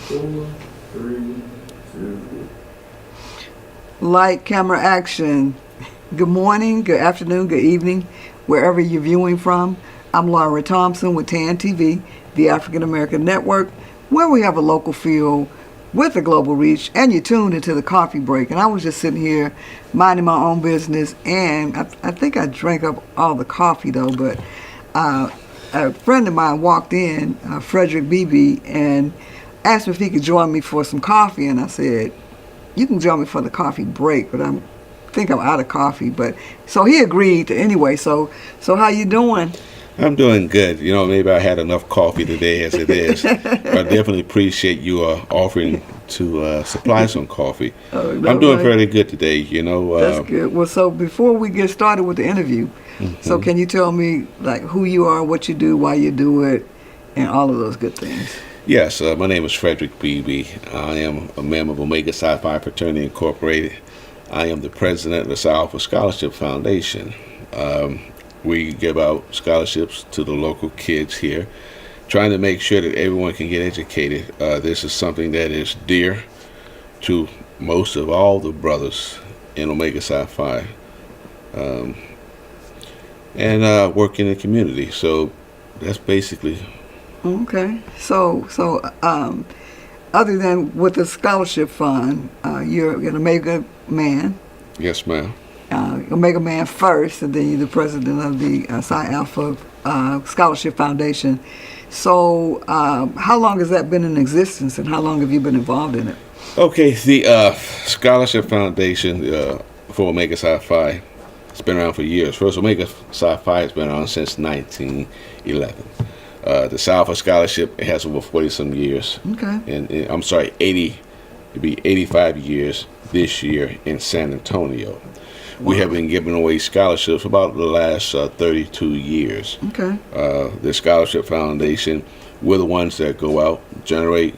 4, 3, 2. Light, camera, action. Good morning, good afternoon, good evening, wherever you're viewing from. I'm Laura Thompson with TAN TV, the African American Network, where we have a local feel with a global reach, and you're tuned into the coffee break. And I was just sitting here minding my own business, and I think I drank up all the coffee though, but a friend of mine walked in, Frederick BeeBee, and asked me if he could join me for some coffee, and I said, you can join me for the coffee break, but I think I'm out of coffee. But so he agreed anyway. So how you doing? I'm doing good. You know, maybe I had enough coffee today as it is. But I definitely appreciate you offering to supply some coffee. I'm doing fairly good today, you know. That's good. Well, so before we get started with the interview, so can you tell me like who you are, what you do, why you do it, and all of those good things? Yes, my name is Frederick BeeBee. I am a member of Omega Psi Phi Fraternity Incorporated. I am the president of the Psi Alpha Scholarship Foundation. We give out scholarships to the local kids here, trying to make sure that everyone can get educated. This is something that is dear to most of all the brothers in Omega Psi Phi, and work in the community. So that's basically. Okay. So other than with the scholarship fund, you're an Omega man. Yes, ma'am. Omega man first, and then you're the president of the Psi Alpha Scholarship Foundation. So how long has that been in existence, and how long have you been involved in it? Okay, the Scholarship Foundation for Omega Psi Phi has been around for years. First, Omega Psi Phi has been around since 1911. The Psi Alpha Scholarship has over 40-some years. Okay. And I'm sorry, 80. It'll be 85 years this year in San Antonio. Wow. We have been giving away scholarships about the last 32 years. Okay. The Scholarship Foundation, we're the ones that go out, generate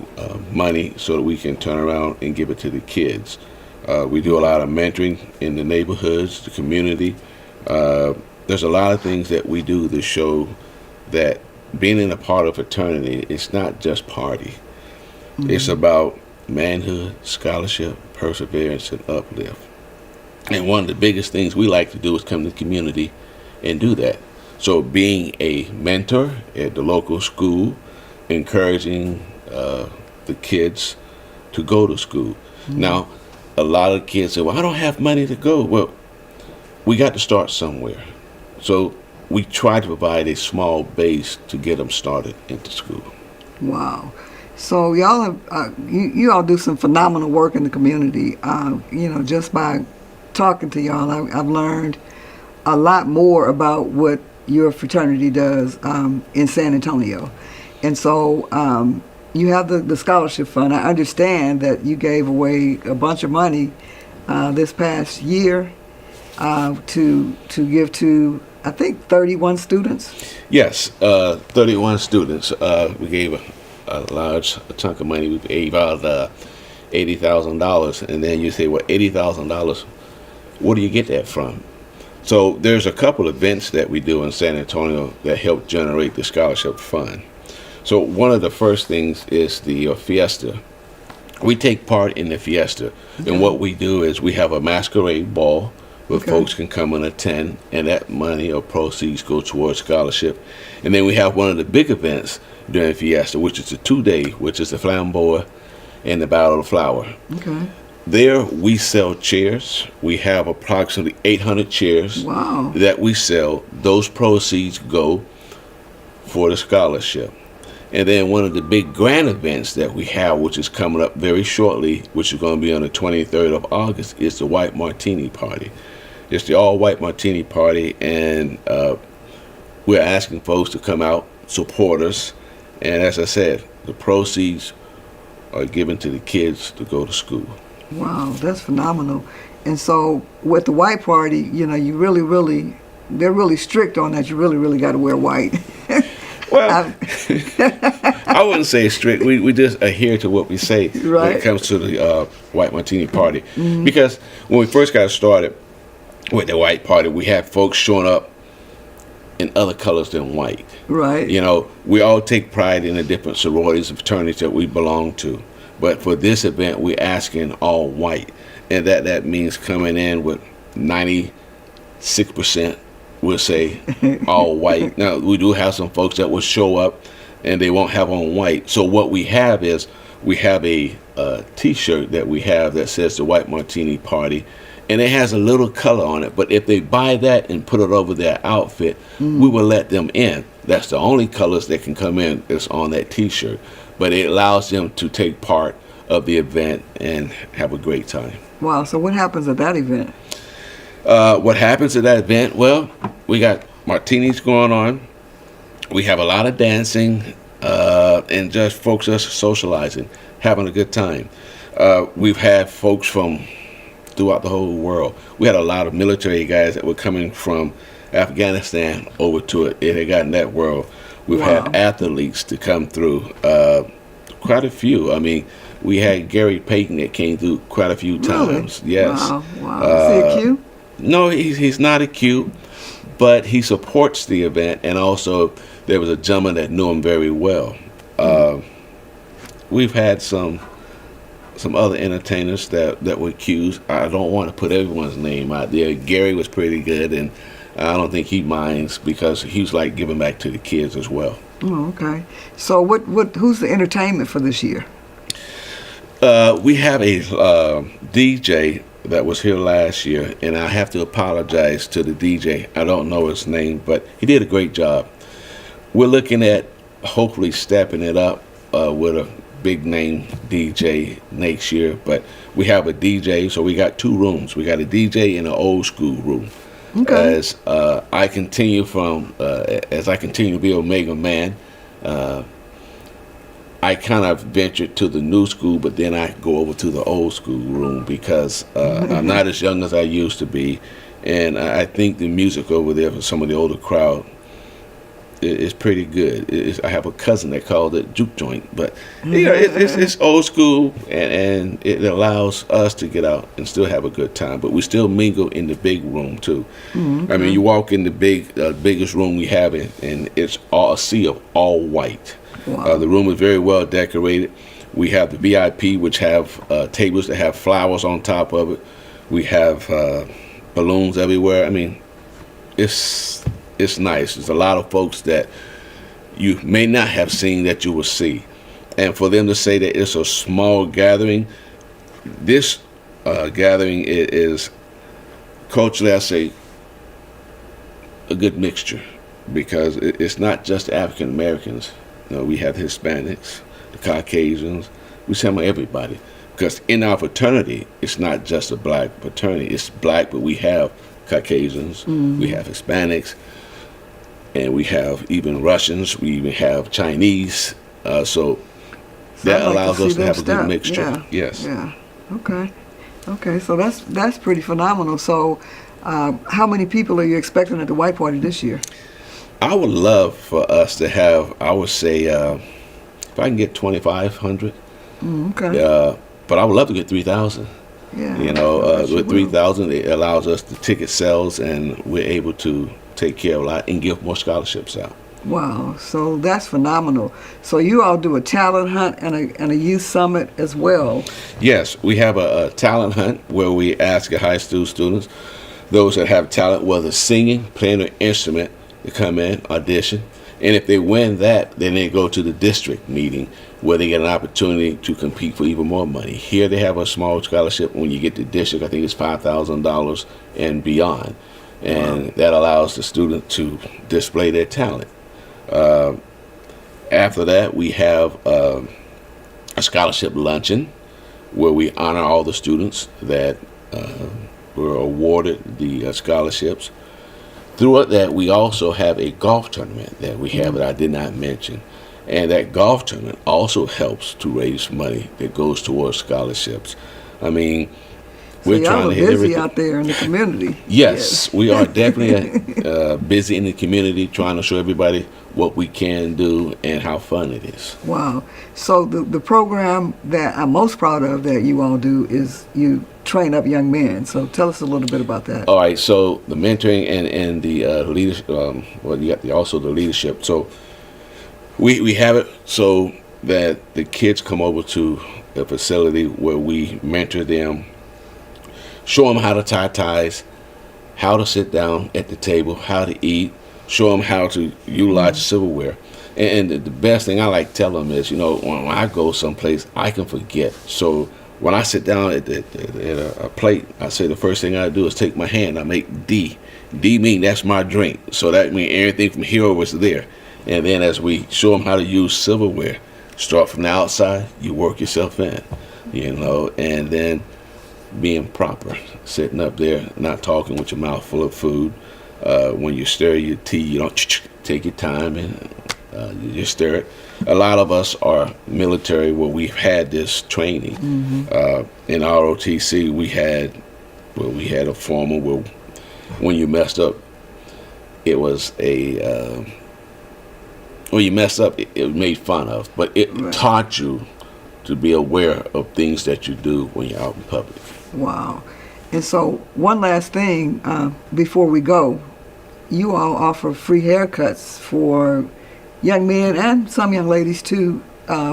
money so that we can turn around and give it to the kids. We do a lot of mentoring in the neighborhoods, the community. There's a lot of things that we do to show that being in a part of fraternity, it's not just party. Mm-hmm. It's about manhood, scholarship, perseverance, and uplift. And one of the biggest things we like to do is come to the community and do that. So being a mentor at the local school, encouraging the kids to go to school. Mm-hmm. Now, a lot of kids say, well, I don't have money to go. Well, we got to start somewhere. So we try to provide a small base to get them started into school. Wow. So y'all have, you all do some phenomenal work in the community. You know, just by talking to y'all, I've learned a lot more about what your fraternity does in San Antonio. And so you have the scholarship fund. I understand that you gave away a bunch of money this past year to give to, I think, 31 students? Yes, 31 students. We gave a large chunk of money. We gave out $80,000. And then you say, well, $80,000, where do you get that from? So there's a couple events that we do in San Antonio that help generate the scholarship fund. So one of the first things is the fiesta. We take part in the fiesta. Okay. And what we do is we have a masquerade ball where folks can come and attend, and that money or proceeds go towards scholarship. And then we have one of the big events during Fiesta, which is a 2-day, which is the Flamboyant and the Battle of the Flower. Okay. There we sell chairs. We have approximately 800 chairs. Wow. That we sell. Those proceeds go for the scholarship. And then one of the big grand events that we have, which is coming up very shortly, which is going to be on the 23rd of August, is the White Martini Party. It's the all-white martini party, and we're asking folks to come out, support us, and as I said, the proceeds are given to the kids to go to school. Wow, that's phenomenal. And so with the white party, you know, you really, they're really strict on that. You really got to wear white. Well, I wouldn't say strict. We just adhere to what we say when it comes to the White Martini Party. Mm-hmm. Because when we first got started with the White Party, we had folks showing up in other colors than white. Right. You know, we all take pride in the different sororities and fraternities that we belong to. But for this event, we're asking all white, and that means coming in with 96%, we'll say, all white. Now, we do have some folks that will show up and they won't have on white. So what we have is we have a T-shirt that we have that says the White Martini Party, and it has a little color on it. But if they buy that and put it over their outfit, we will let them in. That's the only colors that can come in is on that T-shirt. But it allows them to take part of the event and have a great time. Wow. So what happens at that event? What happens at that event? Well, we got martinis going on. We have a lot of dancing and just folks just socializing, having a good time. We've had folks from throughout the whole world. We had a lot of military guys that were coming from Afghanistan over to it. It had gotten that world. We've had athletes to come through, quite a few. I mean, we had Gary Payton that came through quite a few times. Really? Yes. Wow. Is he a Q? No, he's not a Q, but he supports the event, and also there was a gentleman that knew him very well. We've had some other entertainers that were Qs. I don't want to put everyone's name out there. Gary was pretty good, and I don't think he minds because he's like giving back to the kids as well. Oh, okay. So who's the entertainment for this year? We have a DJ that was here last year, and I have to apologize to the DJ. I don't know his name, but he did a great job. We're looking at hopefully stepping it up with a big name DJ next year, but we have a DJ, so we got two rooms. We got a DJ in an old school room. Okay. As I continue to be Omega Man, I kind of ventured to the new school, but then I go over to the old school room because I'm not as young as I used to be, and I think the music over there for some of the older crowd is pretty good. I have a cousin that called it juke joint, but it's old school, and it allows us to get out and still have a good time. But we still mingle in the big room too. Mm-hmm. I mean, you walk in the biggest room we have, and it's a sea of all white. Wow. The room is very well decorated. We have the VIP, which have tables that have flowers on top of it. We have balloons everywhere. I mean, it's nice. There's a lot of folks that you may not have seen that you will see. And for them to say that it's a small gathering, this gathering is culturally, I say, a good mixture, because it's not just African Americans. You know, we have the Hispanics, the Caucasians, we send everybody. Because in our fraternity, it's not just a black fraternity. It's black, but we have Caucasians, we have Hispanics, and we have even Russians, we even have Chinese. So that allows us to have a good mixture. Yeah. Yes. Yeah. Okay. So that's pretty phenomenal. So how many people are you expecting at the White Party this year? I would love for us to have, I would say, if I can get 2,500. Okay. But I would love to get 3,000. Yeah. You know, with 3,000, it allows us the ticket sales, and we're able to take care of a lot and give more scholarships out. Wow. So that's phenomenal. So you all do a talent hunt and a youth summit as well. Yes, we have a talent hunt where we ask high school students, those that have talent, whether singing, playing an instrument, to come in, audition, and if they win that, then they go to the district meeting where they get an opportunity to compete for even more money. Here they have a small scholarship. When you get to district, I think it's $5,000 and beyond, and that allows the student to display their talent. After that, we have a scholarship luncheon where we honor all the students that were awarded the scholarships. Throughout that, we also have a golf tournament that we have that I did not mention. And that golf tournament also helps to raise money that goes towards scholarships. I mean, we're trying to hit everything. Busy out there in the community. Yes, we are definitely busy in the community, trying to show everybody what we can do and how fun it is. Wow. So the program that I'm most proud of that you all do is you train up young men. So tell us a little bit about that. All right. So the mentoring and the leadership. You got also the leadership. So we have it. So that the kids come over to a facility where we mentor them, show them how to tie ties, how to sit down at the table, how to eat, show them how to utilize silverware. And the best thing I like to tell them is, when I go someplace, I can forget. So when I sit down at a plate, I say the first thing I do is take my hand, I make D. D mean that's my drink. So that means everything from here over is there. And then as we show them how to use silverware, start from the outside, you work yourself in, and then being proper, sitting up there, not talking with your mouth full of food. When you stir your tea, you don't take your time and you just stir it. A lot of us are military where we've had this training. In ROTC, we had a formal where when you messed up, it was when you messed up, it was made fun of, but it taught you to be aware of things that you do when you're out in public. Wow. And so one last thing before we go, you all offer free haircuts for young men and some young ladies too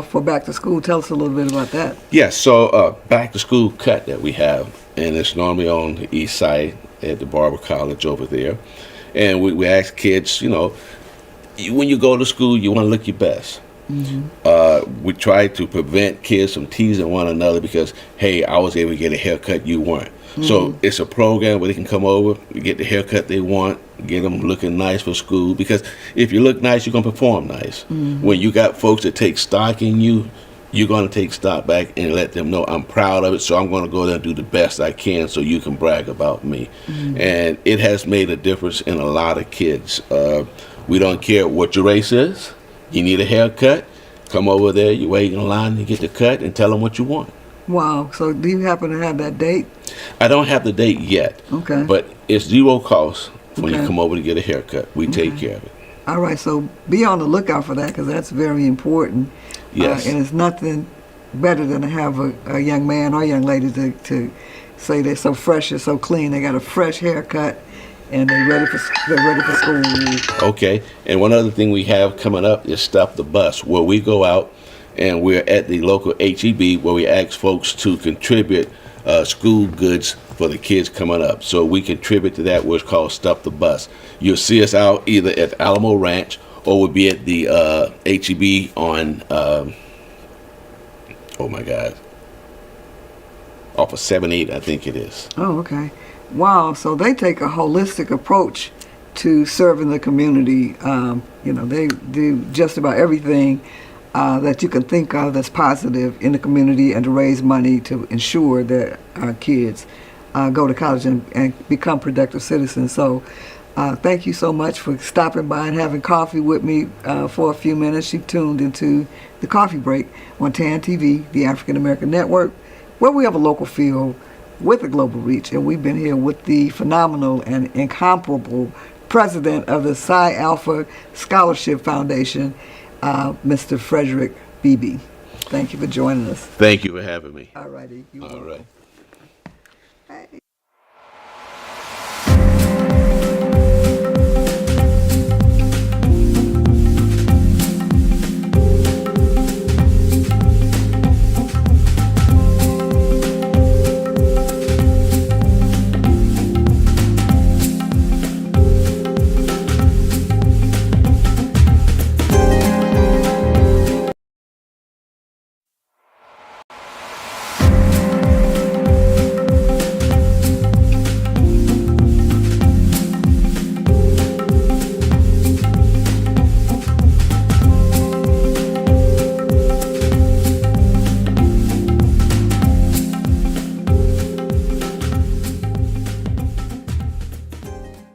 for back to school. Tell us a little bit about that. Yes, so back to school cut that we have, and it's normally on the east side at the Barber College over there. And we ask kids, when you go to school, you want to look your best. We try to prevent kids from teasing one another because, hey, I was able to get a haircut, you weren't. So it's a program where they can come over, get the haircut they want, get them looking nice for school. Because if you look nice, you're going to perform nice. When you got folks that take stock in you, you're going to take stock back and let them know I'm proud of it, so I'm going to go there and do the best I can so you can brag about me. And it has made a difference in a lot of kids. We don't care what your race is. You need a haircut, come over there, you wait in line to get the cut and tell them what you want. Wow. So do you happen to have that date? I don't have the date yet. Okay. But it's zero cost when you come over to get a haircut. We take care of it. All right. So be on the lookout for that because that's very important. Yes. And it's nothing better than to have a young man or young lady to say they're so fresh and so clean. They got a fresh haircut and they're ready for school. Okay. And one other thing we have coming up is Stop the Bus, where we go out and we're at the local HEB where we ask folks to contribute school goods for the kids coming up. So we contribute to that, what's called Stop the Bus. You'll see us out either at Alamo Ranch or we'll be at the HEB on, off of 7-8, I think it is. Oh, okay. Wow. So they take a holistic approach to serving the community. They do just about everything that you can think of that's positive in the community and to raise money to ensure that our kids go to college and become productive citizens. So thank you so much for stopping by and having coffee with me for a few minutes. She tuned into the Coffee Break on TAN TV, the African American Network, where we have a local feel with a global reach. And we've been here with the phenomenal and incomparable president of the Psi Alpha Scholarship Foundation, Mr. Frederick BeeBee. Thank you for joining us. Thank you for having me. All righty. All right. Hey.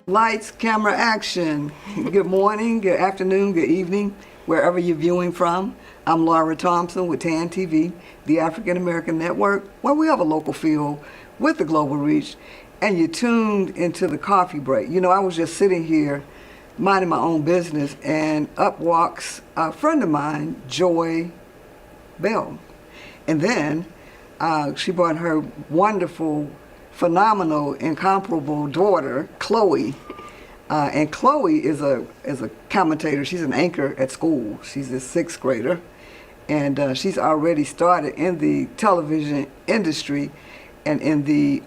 Lights, camera, action. Good morning, good afternoon, good evening, wherever you're viewing from. I'm Laura Thompson with TAN TV, the African American Network, where we have a local feel with the global reach, and you're tuned into the Coffee Break. I was just sitting here minding my own business, and up walks a friend of mine, Joy Bell. And then she brought her wonderful, phenomenal, incomparable daughter, Chloe. And Chloe is a commentator. She's an anchor at school. She's a 6th grader. and she's already started in the television industry and in the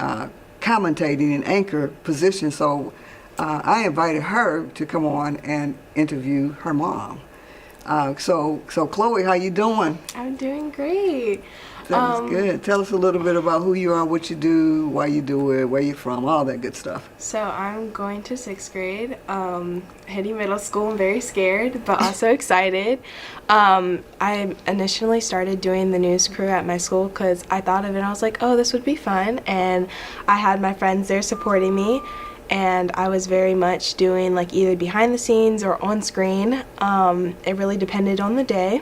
commentating and anchor position. So I invited her to come on and interview her mom. So Chloe, how you doing? I'm doing great. That is good. Tell us a little bit about who you are, what you do, why you do it, where you're from, all that good stuff. So I'm going to 6th grade, hitting middle school. I'm very scared, but also excited. I initially started doing the news crew at my school because I thought of it and I was like, oh, this would be fun. And I had my friends there supporting me. And I was very much doing like either behind the scenes or on screen. It really depended on the day.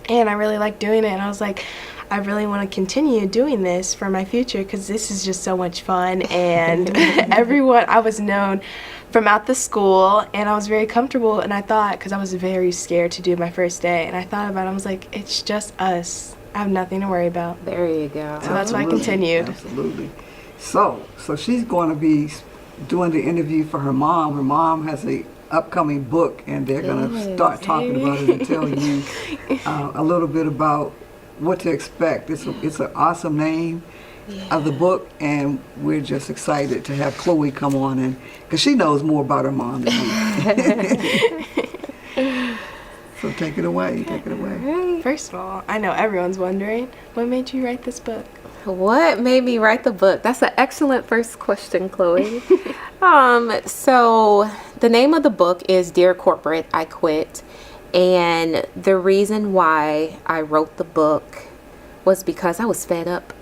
And I really liked doing it. And I was like, I really want to continue doing this for my future because this is just so much fun. And I was known from out the school and I was very comfortable. And I thought, because I was very scared to do my first day, and I thought about it, I was like, it's just us. I have nothing to worry about. There you go. So that's why I continued. Absolutely. So she's going to be doing the interview for her mom. Her mom has a upcoming book, and they're going to start talking about it and tell you a little bit about what to expect. It's an awesome name of the book, and we're just excited to have Chloe come on, and because she knows more about her mom than me. So take it away. First of all, I know everyone's wondering, what made you write this book? What made me write the book? That's an excellent first question, Chloe. So the name of the book is Dear Corporate, I Quit. And the reason why I wrote the book was because I was fed up.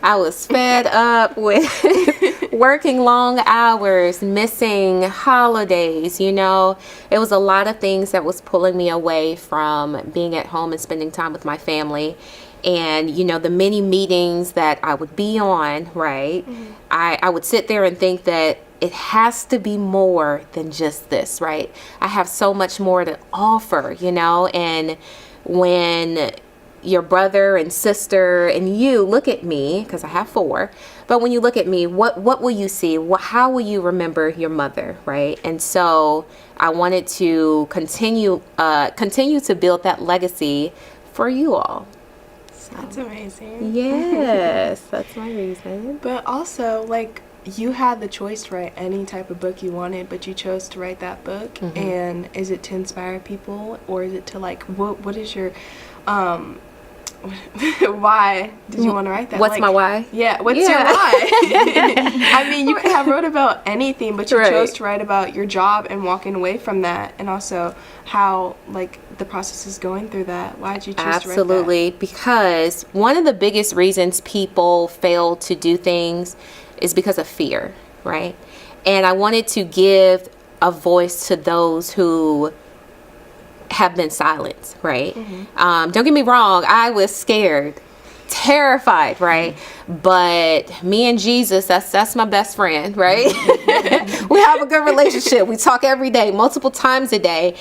I was fed up with working long hours, missing holidays, you know. It was a lot of things that was pulling me away from being at home and spending time with my family. And, you know, the many meetings that I would be on, right? Mm-hmm. I would sit there and think that it has to be more than just this, right? I have so much more to offer, you know, and when your brother and sister and you look at me, because I have 4, but when you look at me, what will you see? How will you remember your mother, right? And so I wanted to continue to build that legacy for you all. So, that's amazing. Yes, that's my reason. But also, like, you had the choice to write any type of book you wanted, but you chose to write that book. Mm-hmm. And is it to inspire people, or is it to, like, what is your why did you want to write that? What's my why? Yeah, what's your why? I mean, you could have wrote about anything, but you chose to write about your job and walking away from that, and also how, like, the process is going through that. Why did you choose to write that? Absolutely, because one of the biggest reasons people fail to do things is because of fear, right? And I wanted to give a voice to those who have been silent, right? Mm-hmm. Don't get me wrong, I was scared, terrified, right? Mm-hmm. But me and Jesus, that's my best friend, right? We have a good relationship. We talk every day, multiple times a day.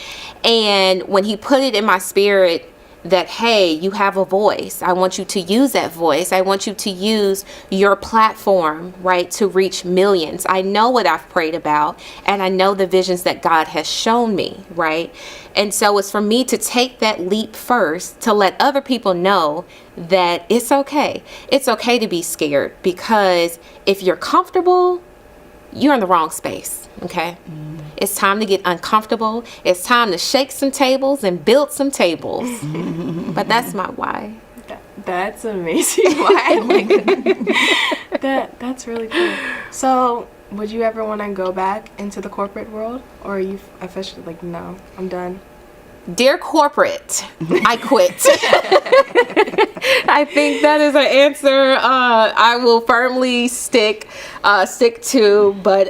And when he put it in my spirit that, hey, you have a voice, I want you to use that voice. I want you to use your platform, right, to reach millions. I know what I've prayed about, and I know the visions that God has shown me, right? And so it's for me to take that leap first, to let other people know that it's okay. It's okay to be scared, because if you're comfortable, you're in the wrong space, okay? Mm. It's time to get uncomfortable. It's time to shake some tables and build some tables. But that's my why. That's amazing. Why? Like, that's really cool. So, would you ever want to go back into the corporate world, or are you officially like, no, I'm done? Dear corporate, I quit. I think that is an answer I will firmly stick to. But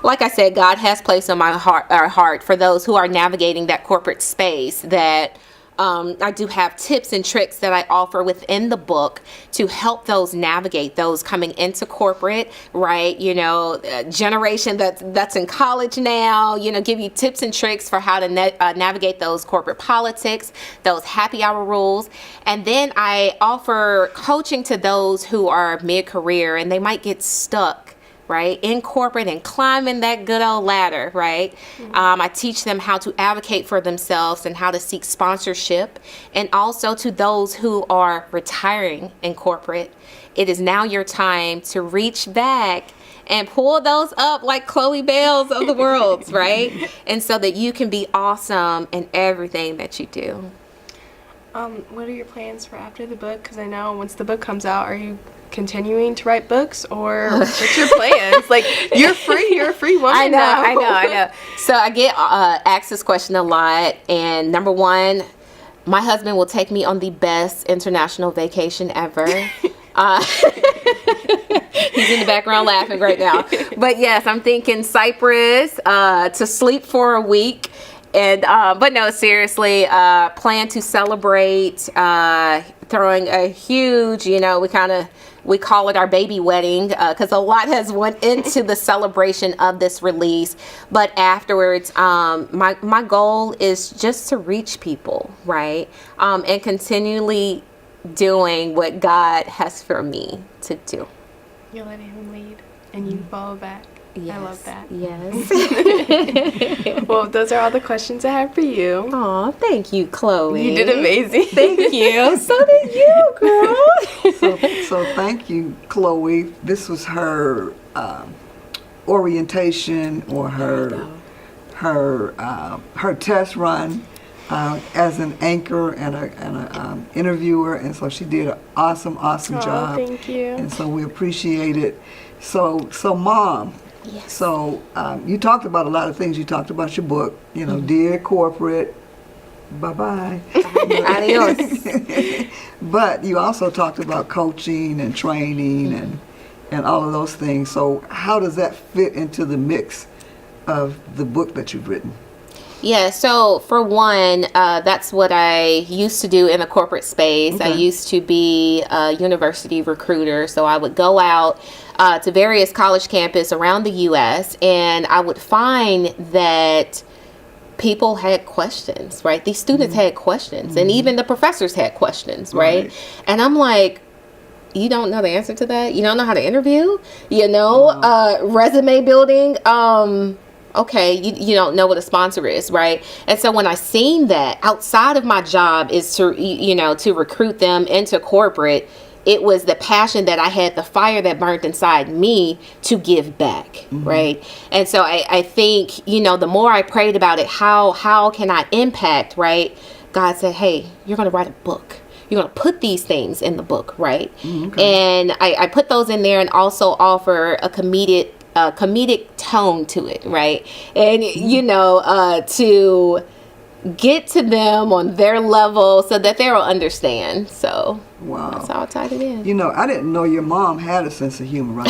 like I said, God has placed on my heart for those who are navigating that corporate space that I do have tips and tricks that I offer within the book to help those navigate, those coming into corporate, right? You know, generation that's in college now, you know, give you tips and tricks for how to navigate those corporate politics, those happy hour rules. And then I offer coaching to those who are mid-career and they might get stuck, right, in corporate and climbing that good old ladder, right? I teach them how to advocate for themselves and how to seek sponsorship. And also to those who are retiring in corporate, it is now your time to reach back and pull those up like Chloe Bales of the world, right? And so that you can be awesome in everything that you do. What are your plans for after the book? Because I know once the book comes out, are you continuing to write books, or what's your plans? Like, you're a free woman. I now. know. So I get asked this question a lot, and number one, my husband will take me on the best international vacation ever. He's in the background laughing right now. But yes, I'm thinking Cyprus, to sleep for a week. And but no, seriously, plan to celebrate, throwing a huge, we call it our baby wedding, because a lot has went into the celebration of this release. But afterwards, my goal is just to reach people, right? And continually doing what God has for me to do. You let him lead, and you follow back. Yes. I love that. Yes. Well, those are all the questions I have for you. Aw, thank you, Chloe. You did amazing. Thank you. So did you, girl. So thank you, Chloe. This was her orientation, or her test run as an anchor and a interviewer, and so she did an awesome job. Thank you. And so we appreciate it. So Mom. Yes. So you talked about a lot of things. You talked about your book, Dear Corporate, bye-bye. Adios. But you also talked about coaching and training and all of those things. So how does that fit into the mix of the book that you've written? Yeah, so for one, that's what I used to do in the corporate space. Okay. I used to be a university recruiter, so I would go out to various college campuses around the U.S., and I would find that people had questions, right? These students had questions, and even the professors had questions, right? And I'm like, you don't know the answer to that? You don't know how to interview? Resume building? Okay, you don't know what a sponsor is, right? And so when I seen that outside of my job is to, to recruit them into corporate, it was the passion that I had, the fire that burnt inside me to give back, right? And so I think, the more I prayed about it, how can I impact, right? God said, hey, you're going to write a book. You're going to put these things in the book, right? And I put those in there, and also offer a comedic tone to it, right? And to get to them on their level so that they'll understand. So that's how I tied it in. I didn't know your mom had a sense of humor, right?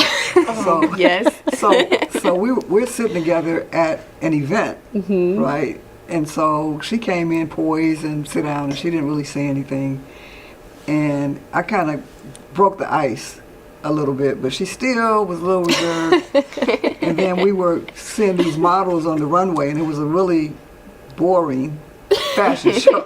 So Yes. so we're sitting together at an event, right? And so she came in poised and sit down, and she didn't really say anything, and I kind of broke the ice a little bit, but she still was a little reserved. And then we were seeing these models on the runway, and it was a really boring fashion show.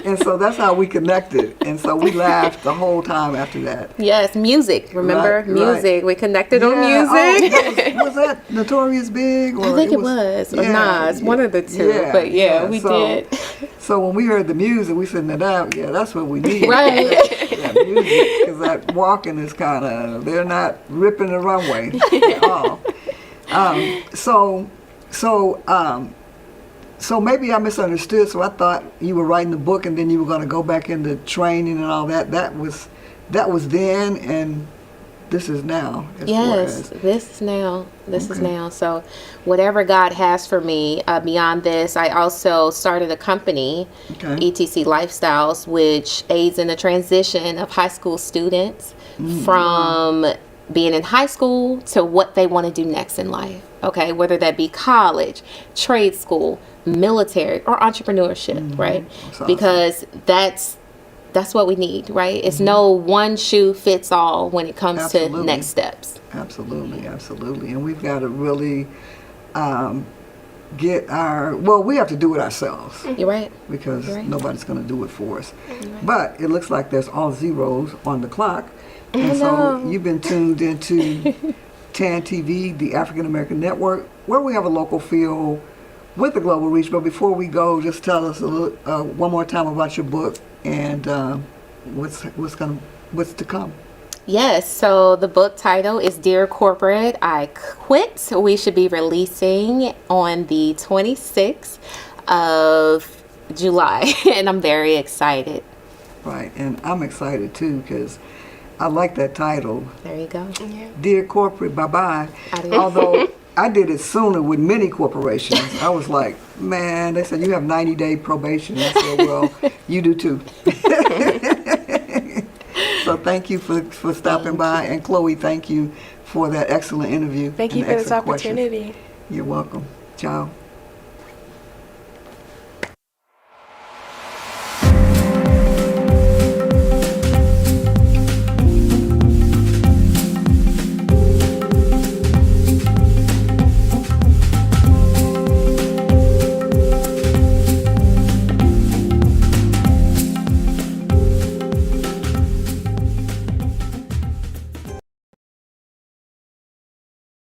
And so that's how we connected. And so we laughed the whole time after that. Yes, music. Remember? Right. Music. We connected on Yeah. music. Oh, was that Notorious Big? Or I think it was. Or Nas. One of the two. Yeah, But we so, did. So when we heard the music, we said, that's what we need. Right. That music, because that walking is kind of, they're not ripping the runway at all. So maybe I misunderstood. So I thought you were writing the book, and then you were going to go back into training and all that. That was then, and this is now. Yes, this is now. This is now. So whatever God has for me beyond this, I also started a company, ETC Lifestyles, which aids in the transition of high school students from being in high school to what they want to do next in life. Okay, whether that be college, trade school, military, or entrepreneurship, right? Awesome. Because that's what we need, right? It's no one shoe fits all when it comes to next steps. Absolutely. And we've got a really get we have to do it ourselves You're right. because Right. nobody's going to do it for us. But it looks like there's all zeros on the clock. And so no. you've been tuned into TAN TV, the African American Network, where we have a local feel with the global reach. But before we go, just tell us one more time about your book and what's to come. Yes, so the book title is Dear Corporate, I Quit. We should be releasing on the 26th of July, and I'm very excited. Right, and I'm excited too because I like that title. There you go. Yeah. Dear Corporate, bye-bye. Adios. Although I did it sooner with many corporations. I was like, man, they said you have 90-day probation. I said, well, you do too. So thank you for stopping by. And Chloe, thank you for that excellent interview. Thank you and for this excellent questions. opportunity. You're welcome. Ciao.